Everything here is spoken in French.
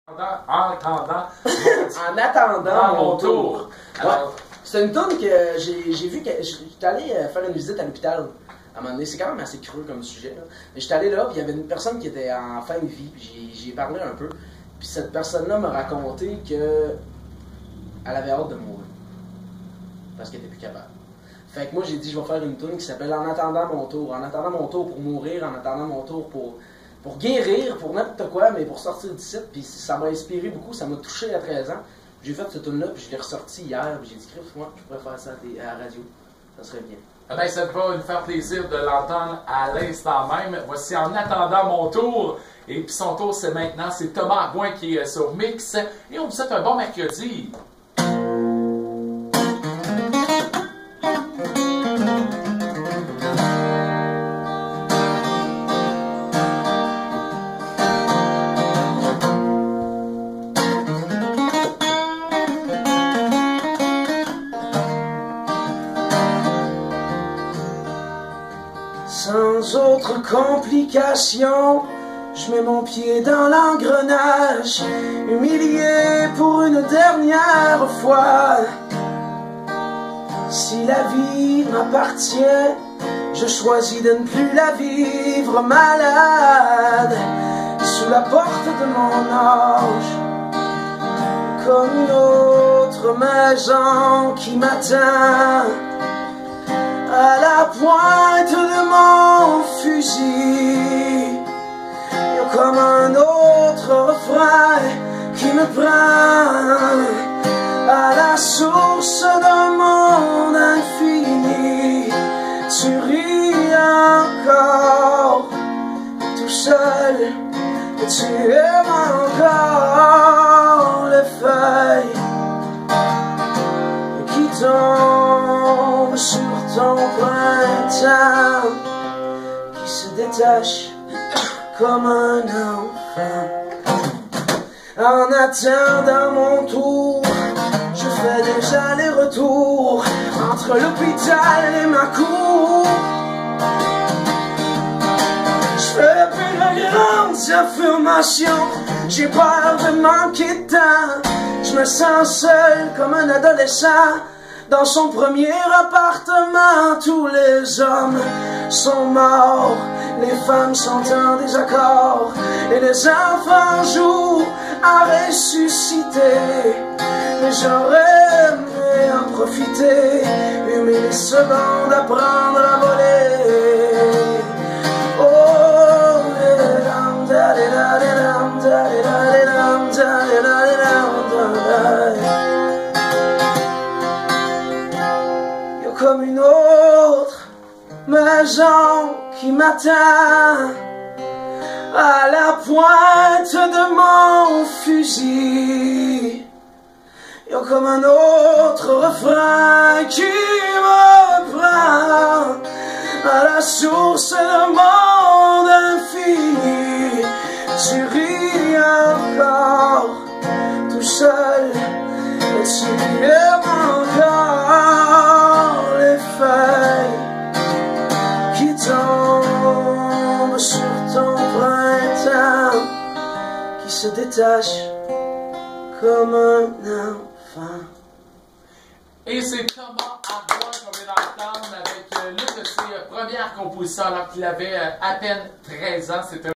En attendant mon tour. Alors, c'est une toune que j'ai vu que j'étais allé faire une visite à l'hôpital à un moment donné. C'est quand même assez creux comme sujet. Là. Mais j'étais allé là, puis il y avait une personne qui était en fin de vie. J'y ai parlé un peu. Puis cette personne-là m'a raconté que elle avait hâte de mourir. Parce qu'elle était plus capable. Fait que moi j'ai dit je vais faire une toune qui s'appelle En attendant mon tour. En attendant mon tour pour mourir, en attendant mon tour pour guérir, pour n'importe quoi, mais pour sortir d'ici. Puis ça m'a inspiré beaucoup, ça m'a touché à 13 ans. J'ai fait cette tune-là, puis je l'ai ressorti hier, puis j'ai dit, moi, je pourrais faire ça à la radio. Ça serait bien. Eh bien, ça va nous faire plaisir de l'entendre à l'instant même. Voici En attendant mon tour. Et puis son tour, c'est maintenant. C'est Thomas Gouin qui est sur Mix. Et on vous souhaite un bon mercredi. Sans autre complication, je mets mon pied dans l'engrenage, humilié pour une dernière fois. Si la vie m'appartient, je choisis de ne plus la vivre malade, sous la porte de mon âge, comme une autre maison qui m'attend. À la pointe de mon fusil, y a comme un autre refrain qui me prend à la source d'un monde infini. Tu ris encore tout seul, et tu aimes encore les feuilles qui tombent sur ton printemps, qui se détache comme un enfant. En attendant mon tour, je fais des allers-retours entre l'hôpital et ma cour. Je fais plus de grandes affirmations, j'ai peur de manquer de temps. Je me sens seul comme un adolescent dans son premier appartement. Tous les hommes sont morts, les femmes sont en désaccord, et les enfants jouent à ressusciter. Mais j'aurais aimé en profiter, humer les secondes, apprendre à voler. Oh, comme une autre maison qui m'attend à la pointe de mon fusil. Y a comme un autre refrain qui me prend à la source d'un monde infini. Tu ris encore tout seul, et tu aimes encore les feuilles qui tombent sur ton printemps, qui se détachent comme un enfant. Et c'est Thomas Gouin qu'on vient d'entendre avec l'une de ses premières compositions alors qu'il avait à peine 13 ans. C'était